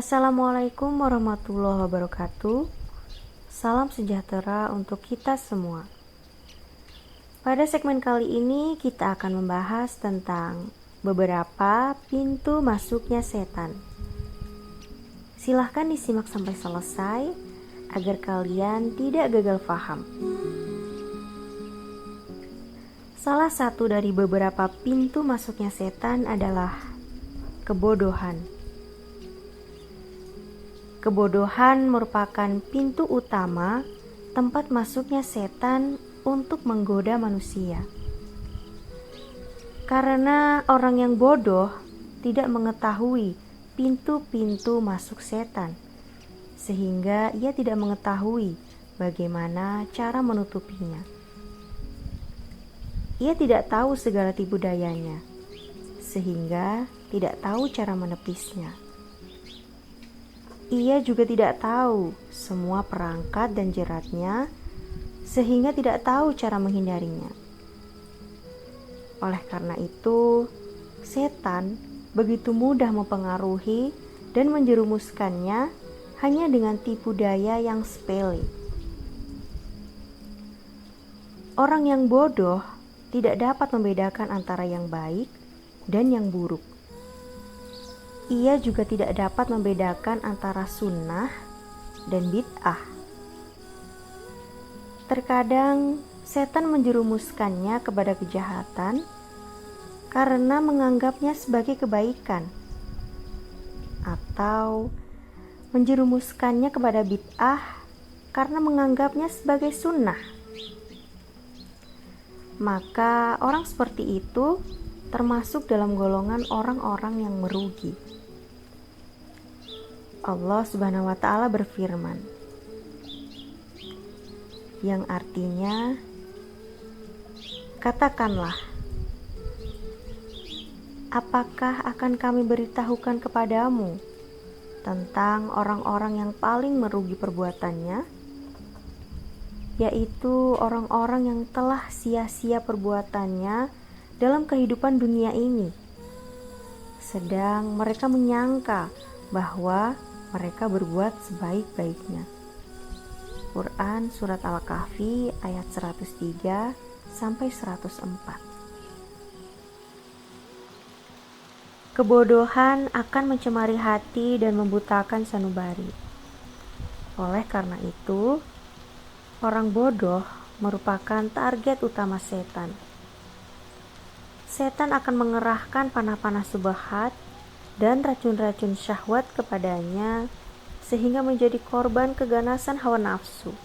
Assalamualaikum warahmatullahi wabarakatuh. Salam sejahtera untuk kita semua. Pada segmen kali ini kita akan membahas tentang beberapa pintu masuknya setan. Silahkan disimak sampai selesai agar kalian tidak gagal paham. Salah satu dari beberapa pintu masuknya setan adalah kebodohan. Kebodohan merupakan pintu utama tempat masuknya setan untuk menggoda manusia. Karena orang yang bodoh tidak mengetahui pintu-pintu masuk setan, sehingga ia tidak mengetahui bagaimana cara menutupinya. Ia tidak tahu segala tipu dayanya, sehingga tidak tahu cara menepisnya. Ia juga tidak tahu semua perangkat dan jeratnya, sehingga tidak tahu cara menghindarinya. Oleh karena itu, setan begitu mudah mempengaruhi dan menjerumuskannya hanya dengan tipu daya yang sepele. Orang yang bodoh tidak dapat membedakan antara yang baik dan yang buruk. Ia juga tidak dapat membedakan antara sunnah dan bid'ah. Terkadang setan menjerumuskannya kepada kejahatan karena menganggapnya sebagai kebaikan, atau menjerumuskannya kepada bid'ah karena menganggapnya sebagai sunnah. Maka orang seperti itu termasuk dalam golongan orang-orang yang merugi. Allah Subhanahu wa Ta'ala berfirman, yang artinya, katakanlah, apakah akan kami beritahukan kepadamu tentang orang-orang yang paling merugi perbuatannya, yaitu orang-orang yang telah sia-sia perbuatannya dalam kehidupan dunia ini, sedang mereka menyangka bahwa mereka berbuat sebaik-baiknya. Quran Surat Al-Kahfi ayat 103 sampai 104. Kebodohan akan mencemari hati dan membutakan sanubari. Oleh karena itu, orang bodoh merupakan target utama setan. Setan akan mengerahkan panah-panah subhat dan racun-racun syahwat kepadanya sehingga menjadi korban keganasan hawa nafsu.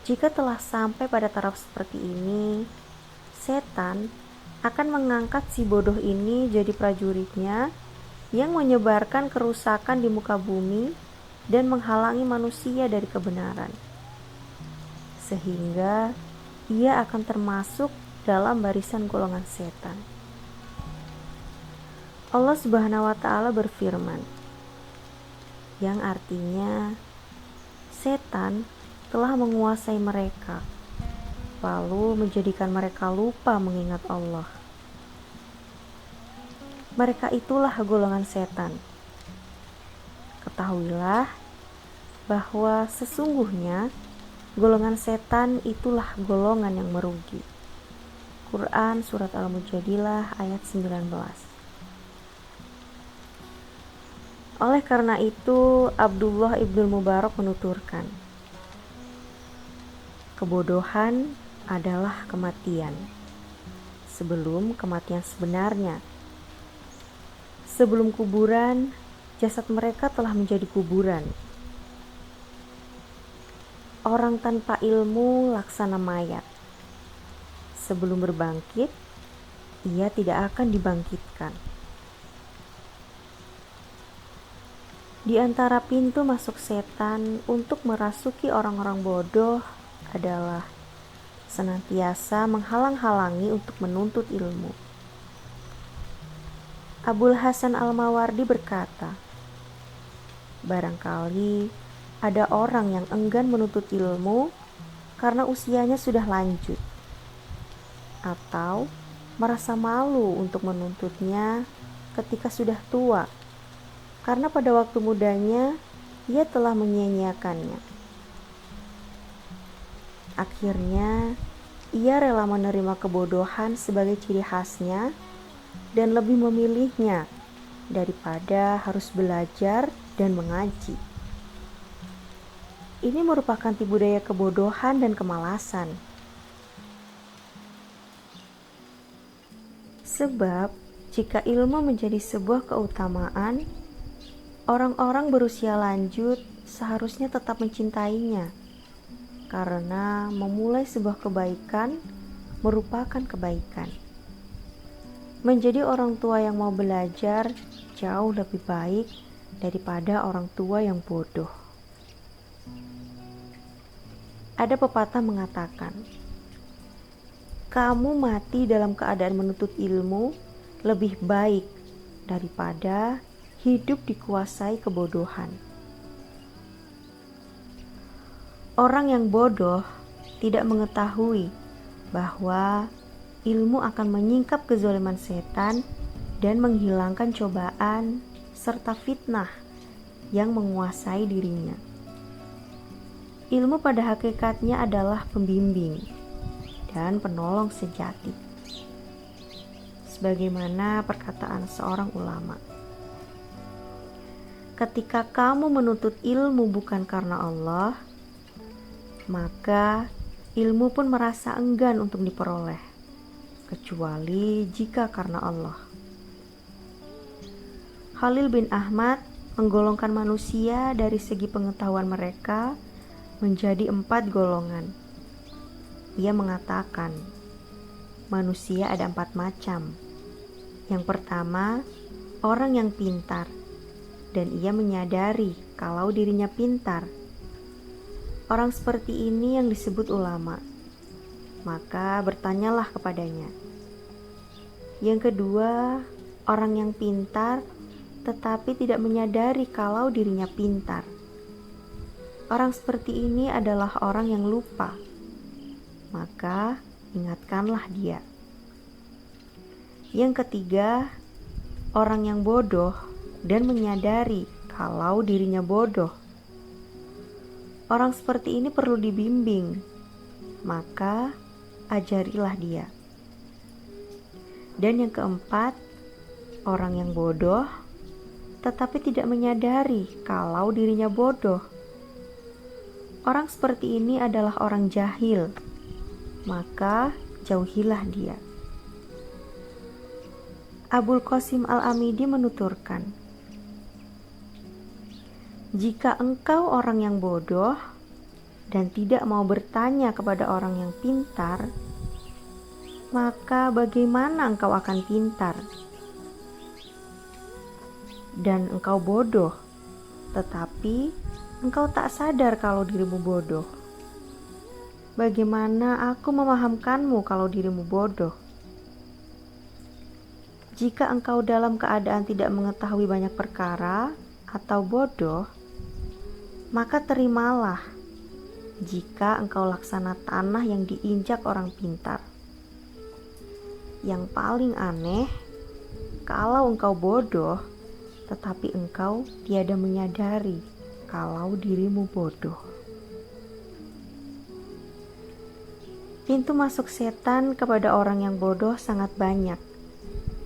Jika telah sampai pada taraf seperti ini, setan akan mengangkat si bodoh ini jadi prajuritnya yang menyebarkan kerusakan di muka bumi dan menghalangi manusia dari kebenaran, sehingga ia akan termasuk dalam barisan golongan setan. Allah Subhanahu wa Ta'ala berfirman, yang artinya, setan telah menguasai mereka, lalu menjadikan mereka lupa mengingat Allah. Mereka itulah golongan setan. Ketahuilah bahwa sesungguhnya golongan setan itulah golongan yang merugi. Quran Surat Al-Mujadilah ayat 19. Oleh karena itu, Abdullah ibnul Mubarak menuturkan, kebodohan adalah kematian sebelum kematian sebenarnya. Sebelum kuburan, jasad mereka telah menjadi kuburan. Orang tanpa ilmu laksana mayat. Sebelum berbangkit, ia tidak akan dibangkitkan. Di antara pintu masuk setan untuk merasuki orang-orang bodoh adalah senantiasa menghalang-halangi untuk menuntut ilmu. Abul Hasan Al-Mawardi berkata, barangkali ada orang yang enggan menuntut ilmu karena usianya sudah lanjut, atau merasa malu untuk menuntutnya ketika sudah tua, karena pada waktu mudanya ia telah menyia-nyiakannya. Akhirnya, ia rela menerima kebodohan sebagai ciri khasnya dan lebih memilihnya daripada harus belajar dan mengaji. Ini merupakan tipu daya kebodohan dan kemalasan. Sebab, jika ilmu menjadi sebuah keutamaan, orang-orang berusia lanjut seharusnya tetap mencintainya, karena memulai sebuah kebaikan merupakan kebaikan. Menjadi orang tua yang mau belajar jauh lebih baik daripada orang tua yang bodoh. Ada pepatah mengatakan, kamu mati dalam keadaan menuntut ilmu lebih baik daripada hidup dikuasai kebodohan. Orang yang bodoh tidak mengetahui bahwa ilmu akan menyingkap kezaliman setan dan menghilangkan cobaan serta fitnah yang menguasai dirinya. Ilmu pada hakikatnya adalah pembimbing dan penolong sejati. Sebagaimana perkataan seorang ulama, ketika kamu menuntut ilmu bukan karena Allah, maka ilmu pun merasa enggan untuk diperoleh, kecuali jika karena Allah. Khalil bin Ahmad menggolongkan manusia dari segi pengetahuan mereka menjadi 4 golongan. Ia mengatakan, manusia ada 4 macam. Yang pertama, orang yang pintar, dan ia menyadari kalau dirinya pintar. Orang seperti ini yang disebut ulama. Maka bertanyalah kepadanya. Yang kedua, orang yang pintar tetapi tidak menyadari kalau dirinya pintar. Orang seperti ini adalah orang yang lupa. Maka ingatkanlah dia. Yang ketiga, orang yang bodoh dan menyadari kalau dirinya bodoh. Orang seperti ini perlu dibimbing. Maka ajarilah dia. Dan yang keempat, orang yang bodoh tetapi tidak menyadari kalau dirinya bodoh. Orang seperti ini adalah orang jahil, maka jauhilah dia. Abul Qasim Al-Amidi menuturkan, jika engkau orang yang bodoh dan tidak mau bertanya kepada orang yang pintar, maka bagaimana engkau akan pintar? Dan engkau bodoh, tetapi engkau tak sadar kalau dirimu bodoh. Bagaimana aku memahamkanmu kalau dirimu bodoh? Jika engkau dalam keadaan tidak mengetahui banyak perkara atau bodoh, maka terimalah jika engkau laksana tanah yang diinjak orang pintar. Yang paling aneh, kalau engkau bodoh, tetapi engkau tiada menyadari kalau dirimu bodoh. Pintu masuk setan kepada orang yang bodoh sangat banyak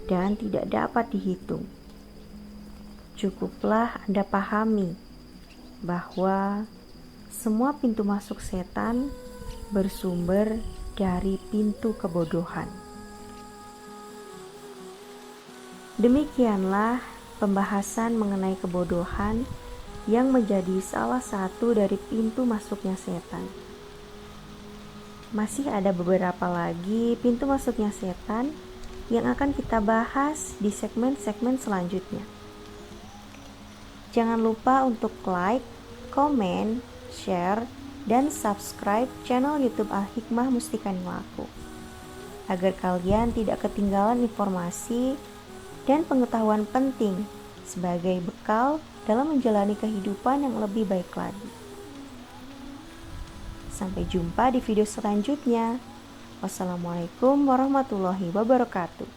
dan tidak dapat dihitung. Cukuplah Anda pahami bahwa semua pintu masuk setan bersumber dari pintu kebodohan. Demikianlah pembahasan mengenai kebodohan yang menjadi salah satu dari pintu masuknya setan. Masih ada beberapa lagi pintu masuknya setan yang akan kita bahas di segmen-segmen selanjutnya. Jangan lupa untuk like, komen, share, dan subscribe channel YouTube Al-Hikmah Mustika Niwaku agar kalian tidak ketinggalan informasi dan pengetahuan penting sebagai bekal dalam menjalani kehidupan yang lebih baik lagi. Sampai jumpa di video selanjutnya. Wassalamualaikum warahmatullahi wabarakatuh.